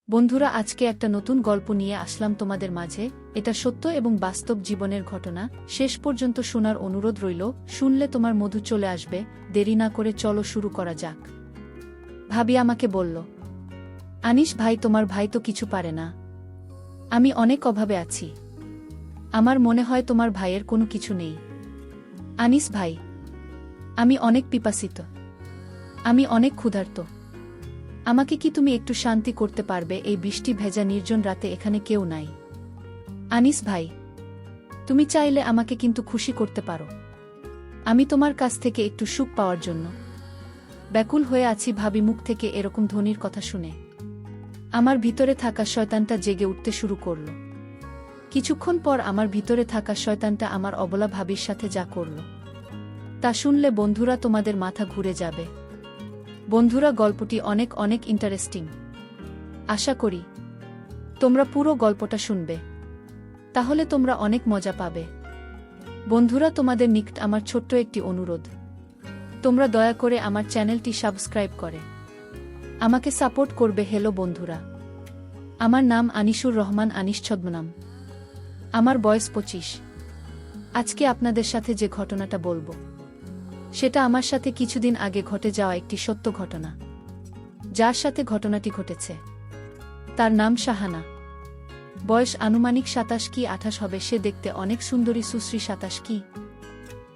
বন্ধুরা, আজকে একটা নতুন গল্প নিয়ে আসলাম তোমাদের মাঝে। এটা সত্য এবং বাস্তব জীবনের ঘটনা। শেষ পর্যন্ত শোনার অনুরোধ রইল। শুনলে তোমার মধু চলে আসবে। দেরি না করে চলো শুরু করা যাক। ভাবি আমাকে বলল, আনিস ভাই, তোমার ভাই তো কিছু পারে না। আমি অনেক অভাবে আছি। আমার মনে হয় তোমার ভাইয়ের কোনো কিছু নেই। আনিস ভাই, আমি অনেক পিপাসিত। আমি অনেক ক্ষুধার্ত। আমাকে কি তুমি একটু শান্তি করতে পারবে? এই বৃষ্টি ভেজা নির্জন রাতে এখানে কেউ নাই। আনিস ভাই, তুমি চাইলে আমাকে কিন্তু খুশি করতে পারো। আমি তোমার কাছ থেকে একটু সুখ পাওয়ার জন্য ব্যাকুল হয়ে আছি। ভাবি মুখ থেকে এরকম ধ্বনির কথা শুনে আমার ভিতরে থাকা শয়তানটা জেগে উঠতে শুরু করল। কিছুক্ষণ পর আমার ভিতরে থাকা শয়তানটা আমার অবলা ভাবির সাথে যা করল তা শুনলে বন্ধুরা তোমাদের মাথা ঘুরে যাবে। বন্ধুরা, গল্পটি অনেক অনেক ইন্টারেস্টিং। আশা করি তোমরা পুরো গল্পটা শুনবে, তাহলে তোমরা অনেক মজা পাবে। বন্ধুরা, তোমাদের নিকট আমার ছোট্ট একটি অনুরোধ, তোমরা দয়া করে আমার চ্যানেলটি সাবস্ক্রাইব করে আমাকে সাপোর্ট করবে। হ্যালো বন্ধুরা, আমার নাম আনিসুর রহমান, আনিস ছদ্মনাম। আমার বয়স 25। আজকে আপনাদের সাথে যে ঘটনাটা বলবো সেটা আমার সাথে কিছুদিন আগে ঘটে যাওয়া একটি সত্য ঘটনা। যার সাথে ঘটনাটি ঘটেছে তার নাম শাহানা। বয়স আনুমানিক 27 কি 28 হবে। সে দেখতে অনেক সুন্দরী, সুশ্রী। 27 কি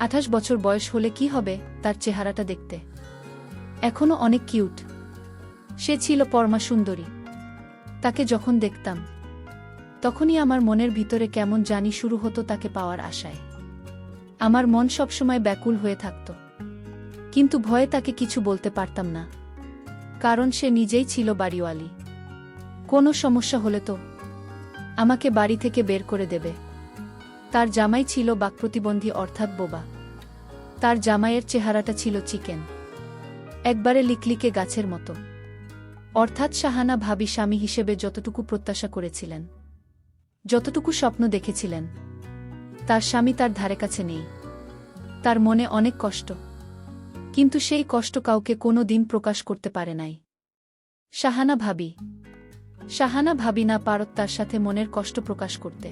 28 বছর বয়স হলে কি হবে, তার চেহারাটা দেখতে এখনো অনেক কিউট। সে ছিল পরমা সুন্দরী। তাকে যখন দেখতাম তখনই আমার মনের ভিতরে কেমন জানি শুরু হতো তাকে পাওয়ার আশায়। আমার মন সবসময় ব্যাকুল হয়ে থাকত, কিন্তু ভয়ে তাকে কিছু বলতে পারতাম না, কারণ সে নিজেই ছিল বাড়িওয়ালি। কোনো সমস্যা হলে তো আমাকে বাড়ি থেকে বের করে দেবে। তার জামাই ছিল বাকপ্রতিবন্ধী, অর্থাৎ বোবা। তার জামাইয়ের চেহারাটা ছিল চিকেন, একবারে লিকলিকে গাছের মতো। অর্থাৎ শাহানা ভাবি স্বামী হিসেবে যতটুকু প্রত্যাশা করেছিলেন, যতটুকু স্বপ্ন দেখেছিলেন, তার স্বামী তার ধারে কাছে নেই। তার মনে অনেক কষ্ট, কিন্তু সেই কষ্ট কাউকে কোনো দিন প্রকাশ করতে পারে নাই। শাহানা ভাবি না পারত তার সাথে মনের কষ্ট প্রকাশ করতে,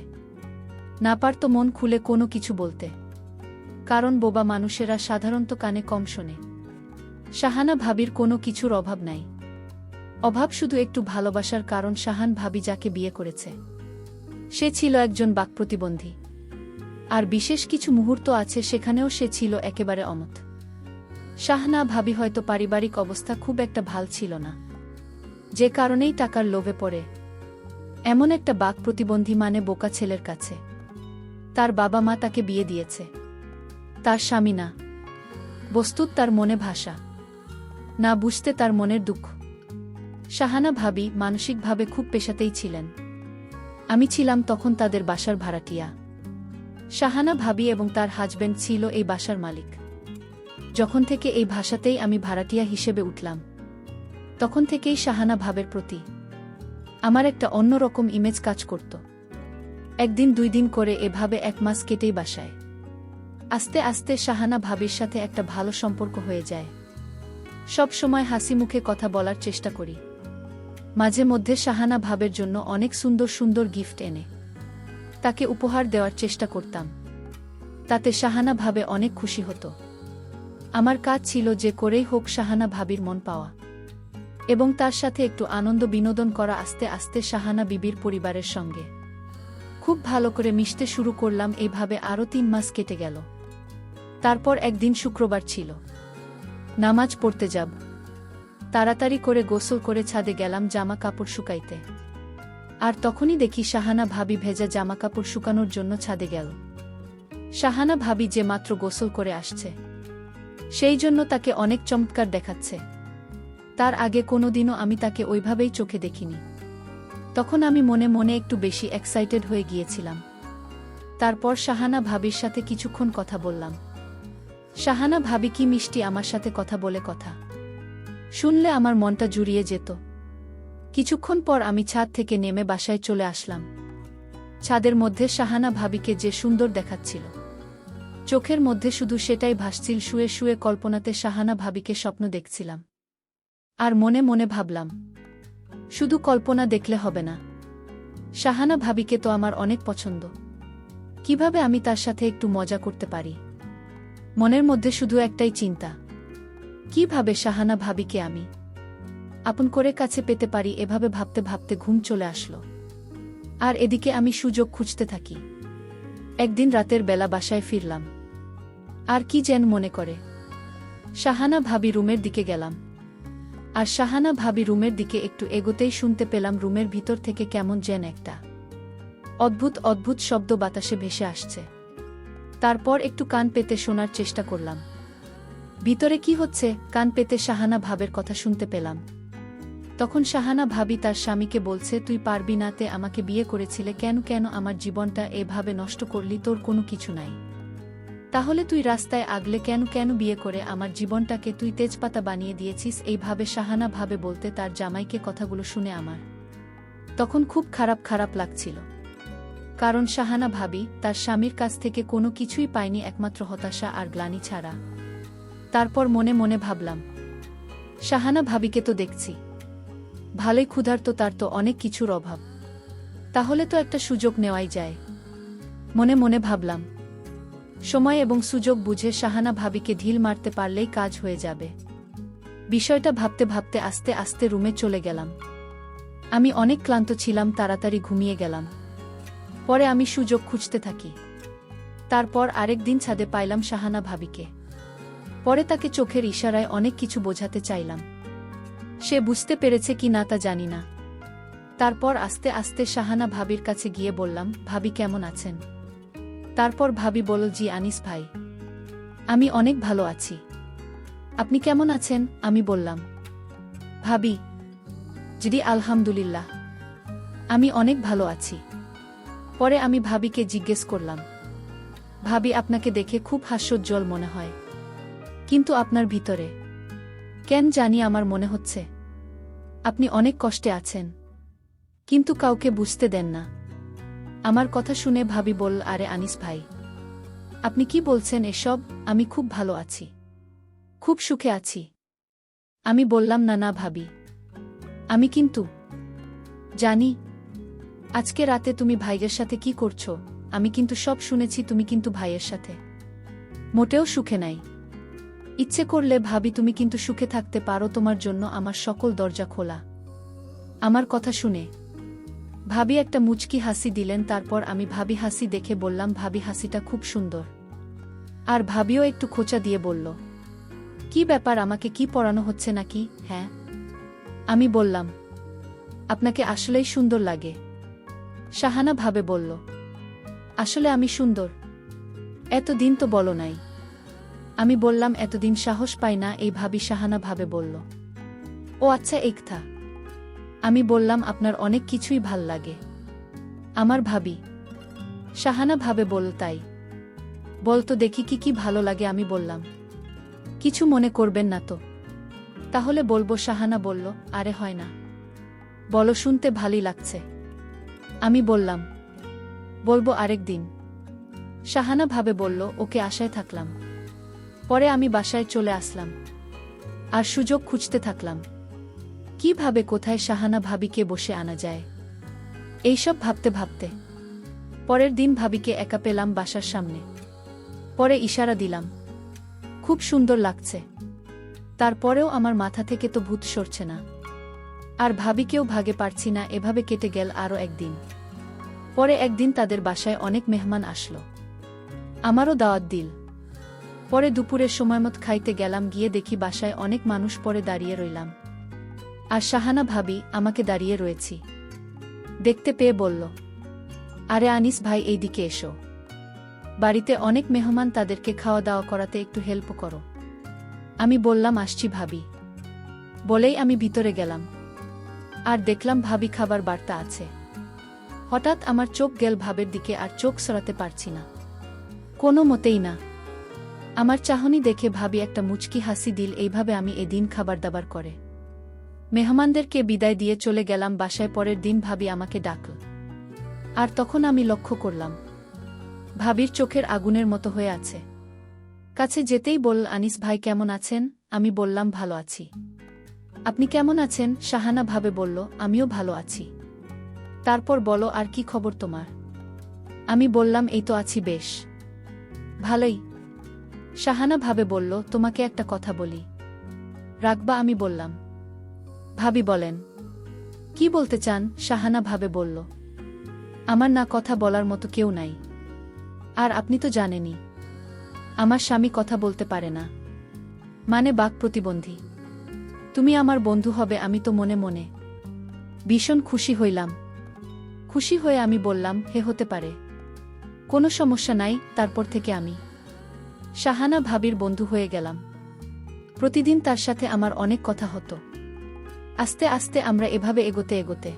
না পারত মন খুলে কোনো কিছু বলতে, কারণ বোবা মানুষেরা সাধারণত কানে কম শোনে। শাহানা ভাবির কোনো কিছুর অভাব নাই। অভাব শুধু একটু ভালোবাসার, কারণ শাহান ভাবি যাকে বিয়ে করেছে সে ছিল একজন বাকপ্রতিবন্ধী। আর বিশেষ কিছু মুহূর্ত আছে সেখানেও সে ছিল একেবারে অমত। শাহানা ভাবি হয়তো পারিবারিক অবস্থা খুব একটা ভাল ছিল না, যে কারণেই টাকার লোভে পড়ে এমন একটা বাকপ্রতিবন্ধী মানে বোকা ছেলের কাছে তার বাবা মা তাকে বিয়ে দিয়েছে। তার স্বামী না বস্তুত তার মনে ভাষা না বুঝতে তার মনের দুঃখ। শাহানা ভাবি মানসিকভাবে খুব পেশাতেই ছিলেন। আমি ছিলাম তখন তাদের বাসার ভাড়াটিয়া। শাহানা ভাবি এবং তার হাজবেন্ড ছিল এই বাসার মালিক। যখন থেকে এই ভাষাতেই আমি ভাড়াটিয়া হিসেবে উঠলাম, তখন থেকেই শাহানা ভাবের প্রতি আমার একটা অন্যরকম ইমেজ কাজ করত। একদিন 2 দিন করে এভাবে 1 মাস কেটেই বাসায়। আস্তে আস্তে শাহানা ভাবির সাথে একটা ভালো সম্পর্ক হয়ে যায়। সব সময় হাসি মুখে কথা বলার চেষ্টা করি। মাঝে মধ্যে শাহানা ভাবের জন্য অনেক সুন্দর সুন্দর গিফট এনে তাকে উপহার দেওয়ার চেষ্টা করতাম। তাতে শাহানা ভাবে অনেক খুশি হতো। আমার কাজ ছিল যে করেই হোক শাহানা ভাবির মন পাওয়া এবং তার সাথে একটু আনন্দ বিনোদন করা। আস্তে আস্তে শাহানা বিবির পরিবারের সঙ্গে খুব ভালো করে মিশতে শুরু করলাম। এইভাবে আরও 3 মাস কেটে গেল। তারপর একদিন শুক্রবার ছিল, নামাজ পড়তে যাব। তাড়াতাড়ি করে গোসল করে ছাদে গেলাম জামা কাপড় শুকাইতে। আর তখনই দেখি শাহানা ভাবি ভেজা জামা কাপড় শুকানোর জন্য ছাদে গেল। শাহানা ভাবি যে মাত্র গোসল করে আসছে, সেই জন্য তাকে অনেক চমৎকার দেখাচ্ছে। তার আগে কোনোদিনও আমি তাকে ওইভাবেই চোখে দেখিনি। তখন আমি মনে মনে একটু বেশি এক্সাইটেড হয়ে গিয়েছিলাম। তারপর শাহানা ভাবির সাথে কিছুক্ষণ কথা বললাম। শাহানা ভাবি কি মিষ্টি আমার সাথে কথা বলে, কথা শুনলে আমার মনটা জুড়িয়ে যেত। কিছুক্ষণ পর আমি ছাদ থেকে নেমে বাসায় চলে আসলাম। ছাদের মধ্যে শাহানা ভাবিকে যে সুন্দর দেখাচ্ছিল, চোখের মধ্যে শুধু সেটাই ভাসছিল। শুয়ে শুয়ে কল্পনাতে শাহানা ভাবিকে স্বপ্ন দেখছিলাম। আর মনে মনে ভাবলাম, শুধু কল্পনা দেখলে হবে না। শাহানা ভাবিকে তো আমার অনেক পছন্দ। কিভাবে আমি তার সাথে একটু মজা করতে পারি? মনের মধ্যে শুধু একটাই চিন্তা, কিভাবে শাহানা ভাবিকে আমি আপন করে কাছে পেতে পারি। এভাবে ভাবতে ভাবতে ঘুম চলে আসলো। আর এদিকে আমি সুযোগ খুঁজতে থাকি। একদিন রাতের বেলা বাসায় ফিরলাম। আর কি যেন মনে করে শাহানা ভাবি রুমের দিকে গেলাম। আর শাহানা ভাবি রুমের দিকে একটু এগোতেই শুনতে পেলাম রুমের ভিতর থেকে কেমন যেন একটা অদ্ভুত অদ্ভুত শব্দ বাতাসে ভেসে আসছে। তারপর একটু কান পেতে শোনার চেষ্টা করলাম ভিতরে কি হচ্ছে। কান পেতে শাহানা ভাবের কথা শুনতে পেলাম। তখন শাহানা ভাবি তার স্বামীকে বলছে, তুই পারবি না, তে আমাকে বিয়ে করেছিলে কেন? কেন আমার জীবনটা এভাবে নষ্ট করলি? তোর কোনো কিছু নাই, তাহলে তুই রাস্তায় আগলে কেন? কেন বিয়ে করে আমার জীবনটাকে তুই তেজপাতা বানিয়ে দিয়েছিস? এইভাবে শাহানা ভাবে বলতে তার জামাইকে কথাগুলো শুনে আমার তখন খুব খারাপ খারাপ লাগছিল। কারণ শাহানা ভাবি তার স্বামীর কাছ থেকে কোনো কিছুই পায়নি, একমাত্র হতাশা আর গ্লানি ছাড়া। তারপর মনে মনে ভাবলাম, শাহানা ভাবিকে তো দেখছি ভালোই ক্ষুধার্ত, তার তো অনেক কিছুর অভাব, তাহলে তো একটা সুযোগ নেওয়াই যায়। মনে মনে ভাবলাম, সময় এবং সুযোগ বুঝে শাহানা ভাবিকে ঢিল মারতে পারলেই কাজ হয়ে যাবে। বিষয়টা ভাবতে ভাবতে আস্তে আস্তে রুমে চলে গেলাম। আমি অনেক ক্লান্ত ছিলাম, তাড়াতাড়ি ঘুমিয়ে গেলাম। পরে আমি সুযোগ খুঁজতে থাকি। তারপর আরেক দিন ছাদে পাইলাম শাহানা ভাবিকে। পরে তাকে চোখের ইশারায় অনেক কিছু বোঝাতে চাইলাম। সে বুঝতে পেরেছে কি না তা জানি না। তারপর আস্তে আস্তে শাহানা ভাবির কাছে গিয়ে বললাম, ভাবি কেমন আছেন? তারপর ভাবি বলল, জি আনিস ভাই, আমি অনেক ভালো আছি। আপনি কেমন আছেন? আমি বললাম, ভাবি জি আলহামদুলিল্লাহ, আমি অনেক ভালো আছি। পরে আমি ভাবিকে জিজ্ঞেস করলাম, ভাবি আপনাকে দেখে খুব হাস্যোজ্জ্বল মনে হয়, কিন্তু আপনার ভিতরে কেন জানি আমার মনে হচ্ছে আপনি অনেক কষ্টে আছেন, কিন্তু কাউকে বুঝতে দেন না। আমার কথা শুনে ভাবি বলল, আরে আনিস ভাই, আপনি কি বলছেন এসব? আমি খুব ভালো আছি, খুব সুখে আছি। আমি বললাম, না না ভাবি, আমি কিন্তু জানি আজকে রাতে তুমি ভাইয়ের সাথে কি করছো। আমি কিন্তু সব শুনেছি, তুমি কিন্তু ভাইয়ের সাথে মোটেও সুখে নাই। ইচ্ছে করলে ভাবি তুমি কিন্তু সুখে থাকতে পারো, তোমার জন্য আমার সকল দরজা খোলা। আমার কথা শুনে ভাবি একটা মুচকি হাসি দিলেন। তারপর আমি ভাবি হাসি দেখে বললাম, ভাবি হাসিটা খুব সুন্দর। আর ভাবিও একটু খোঁচা দিয়ে বলল, কি ব্যাপার, আমাকে কি পড়ানো হচ্ছে নাকি? হ্যাঁ, আমি বললাম, আপনাকে আসলেই সুন্দর লাগে। শাহানা ভাবে বলল, আসলে আমি সুন্দর? এতদিন তো বলো নাই। আমি বললাম, এতদিন সাহস পাই না। এই ভাবি শাহানা ভাবে বলল, ও আচ্ছা এই কথা। আমি বললাম, আপনার অনেক কিছুই ভাল লাগে আমার ভাবি। শাহানা ভাবে বলল, তাই বলতো দেখি কি কি ভালো লাগে। আমি বললাম, কিছু মনে করবেন না তো? তাহলে বলবো। শাহানা বলল, আরে হয় না, বলো, শুনতে ভালোই লাগছে। আমি বললাম, বলবো আরেক দিন। শাহানা ভাবে বলল, ওকে, আশায় থাকলাম। পরে আমি বাসায় চলে আসলাম আর সুযোগ খুঁজতে থাকলাম, কিভাবে কোথায় শাহানা ভাবিকে বসে আনা যায়। এইসব ভাবতে ভাবতে পরের দিন ভাবিকে একা পেলাম বাসার সামনে। পরে ইশারা দিলাম, খুব সুন্দর লাগছে। তারপরেও আমার মাথা থেকে তো ভূত সরছে না, আর ভাবিকেও ভাগে পারছি না। এভাবে কেটে গেল আরও একদিন। পরে একদিন তাদের বাসায় অনেক মেহমান আসলো, আমারও দাওয়াত দিল। পরে দুপুরের সময়মত খাইতে গেলাম, গিয়ে দেখি বাসায় অনেক মানুষ। পরে দাঁড়িয়ে রইলাম, আর শাহানা ভাবি আমাকে দাঁড়িয়ে রয়েছি দেখতে পেয়ে বলল, আরে আনিস ভাই, এই দিকে এসো, বাড়িতে অনেক মেহমান, তাদেরকে খাওয়া দাওয়া করাতে একটু হেল্প করো। আমি বললাম, আসছি ভাবি। বলেই আমি ভিতরে গেলাম, আর দেখলাম ভাবি খাবার বার্তা আছে। হঠাৎ আমার চোখ গেল ভাবের দিকে, আর চোখ সরাতে পারছি না, কোনো মতেই না। আমার চাহনি দেখে ভাবি একটা মুচকি হাসি দিল। এইভাবে আমি এদিন খাবার দাবার করে মেহমানদেরকে বিদায় দিয়ে চলে গেলাম বাসায়। পরের দিন ভাবি আমাকে ডাকল, আর তখন আমি লক্ষ্য করলাম ভাবির চোখের আগুনের মতো হয়ে আছে। কাছে যেতেই বলল, আনিস ভাই কেমন আছেন? আমি বললাম, ভালো আছি। আপনি কেমন আছেন? শাহানা ভাবে বলল, আমিও ভালো আছি। তারপর বলো, আর কি খবর তোমার? আমি বললাম, এই তো আছি বেশ ভালোই। শাহানা ভাবে বলল, তোমাকে একটা কথা বলি। রাখবা? আমি বললাম। ভাবি বলেন। কি বলতে চান? শাহানা ভাবে বলল, আমার না কথা বলার মতো কেউ নাই। আর আপনি তো জানেনই আমার স্বামী কথা বলতে পারে না, মানে বাক প্রতিবন্ধী। তুমি আমার বন্ধু হবে। আমি তো মনে মনে ভীষণ খুশি হইলাম। খুশি হয়ে আমি বললাম, হে, হতে পারে, কোনো সমস্যা নাই। তারপর থেকে আমি শাহানা ভাবির বন্ধু হয়ে গেলাম। প্রতিদিন তার সাথে আমার অনেক কথা হতো। আস্তে আস্তে আমরা এভাবে এগোতে এগোতে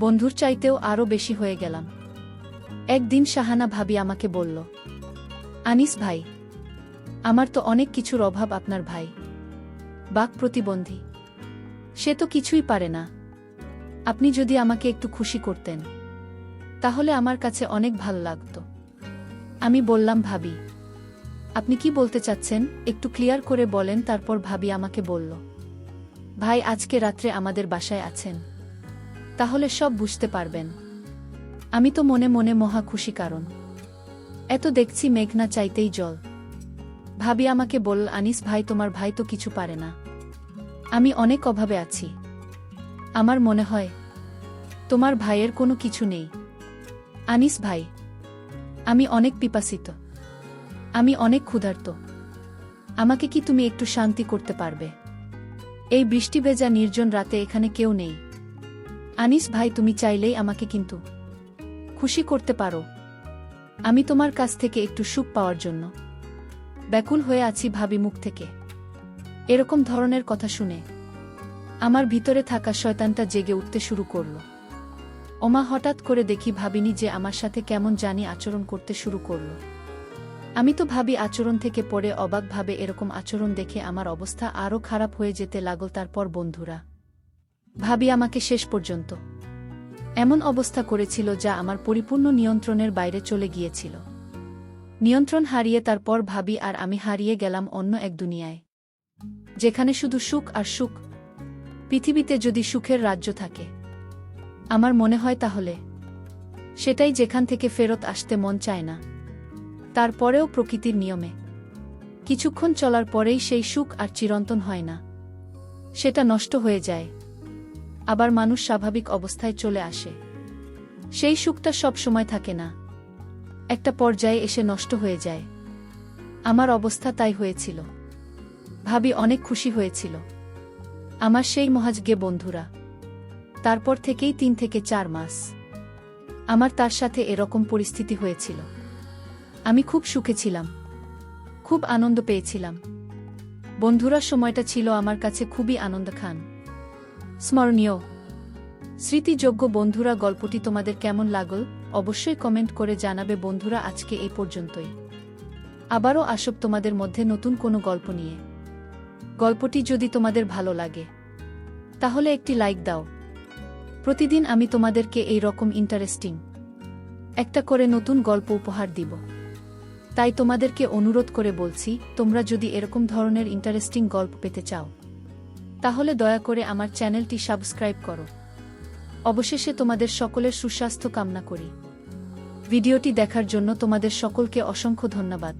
বন্ধুর চাইতেও আরও বেশি হয়ে গেলাম। একদিন শাহানা ভাবি আমাকে বলল, আনিস ভাই, আমার তো অনেক কিছুর অভাব। আপনার ভাই বাক প্রতিবন্ধী, সে তো কিছুই পারে না। আপনি যদি আমাকে একটু খুশি করতেন তাহলে আমার কাছে অনেক ভালো লাগতো। আমি বললাম, ভাবি, আপনি কি বলতে চাচ্ছেন? একটু ক্লিয়ার করে বলেন। তারপর ভাবি আমাকে বলল, ভাই আজকে রাত্রে আমাদের বাসায় আছেন, তাহলে সব বুঝতে পারবেন। আমি তো মনে মনে মহা খুশি, কারণ এত দেখছি মেঘনা চাইতেই জল। ভাবি আমাকে বলল, আনিস ভাই, তোমার ভাই তো কিছু পারে না। আমি অনেক অভাবে আছি। আমার মনে হয় তোমার ভাইয়ের কোনো কিছু নেই। আনিস ভাই, আমি অনেক পিপাসিত, আমি অনেক ক্ষুধার্ত। আমাকে কি তুমি একটু শান্তি করতে পারবে? এই বৃষ্টি ভেজা নির্জন রাতে এখানে কেউ নেই। আনিস ভাই, তুমি চাইলেই আমাকে কিন্তু খুশি করতে পারো। আমি তোমার কাছ থেকে একটু সুখ পাওয়ার জন্য ব্যাকুল হয়ে আছি। ভাবি মুখ থেকে এরকম ধরনের কথা শুনে আমার ভিতরে থাকা শয়তানটা জেগে উঠতে শুরু করল। ওমা, হঠাৎ করে দেখি ভাবিনি যে আমার সাথে কেমন জানি আচরণ করতে শুরু করল। আমি তো ভাবি আচরণ থেকে পড়ে অবাক। ভাবে এরকম আচরণ দেখে আমার অবস্থা আরও খারাপ হয়ে যেতে লাগল। তারপর বন্ধুরা ভাবি আমাকে শেষ পর্যন্ত এমন অবস্থা করেছিল যা আমার পরিপূর্ণ নিয়ন্ত্রণের বাইরে চলে গিয়েছিল। নিয়ন্ত্রণ হারিয়ে তারপর ভাবি আর আমি হারিয়ে গেলাম অন্য এক দুনিয়ায়, যেখানে শুধু সুখ আর সুখ। পৃথিবীতে যদি সুখের রাজ্য থাকে, আমার মনে হয় তাহলে সেটাই যেখান থেকে ফেরত আসতে মন চায় না। তারপরেও প্রকৃতির নিয়মে কিছুক্ষণ চলার পরেই সেই সুখ আর চিরন্তন হয় না, সেটা নষ্ট হয়ে যায়। আবার মানুষ স্বাভাবিক অবস্থায় চলে আসে। সেই সুখটা সব সময় থাকে না, একটা পর্যায়ে এসে নষ্ট হয়ে যায়। আমার অবস্থা তাই হয়েছিল। ভাবি অনেক খুশি হয়েছিল আমার সেই মহাজগে বন্ধুরা। তারপর থেকেই 3 থেকে 4 মাস আমার তার সাথে এরকম পরিস্থিতি হয়েছিল। আমি খুব সুখে ছিলাম, খুব আনন্দ পেয়েছিলাম। বন্ধুরা সময়টা ছিল আমার কাছে খুবই আনন্দখান, স্মরণীয়, স্মৃতিযোগ্য। বন্ধুরা, গল্পটি তোমাদের কেমন লাগল অবশ্যই কমেন্ট করে জানাবে। বন্ধুরা, আজকে এই পর্যন্তই। আবারও আসব তোমাদের মধ্যে নতুন কোনো গল্প নিয়ে। গল্পটি যদি তোমাদের ভালো লাগে তাহলে একটি লাইক দাও। প্রতিদিন আমি তোমাদেরকে এই রকম ইন্টারেস্টিং একটা করে নতুন গল্প উপহার দিব। তাই তোমাদেরকে অনুরোধ করে বলছি, তোমরা যদি এরকম ধরনের ইন্টারেস্টিং গল্প পেতে চাও তাহলে দয়া করে আমার চ্যানেলটি সাবস্ক্রাইব করো। অবশেষে তোমাদের সকলের সুস্বাস্থ্য কামনা করি। ভিডিওটি দেখার জন্য তোমাদের সকলকে অসংখ্য ধন্যবাদ।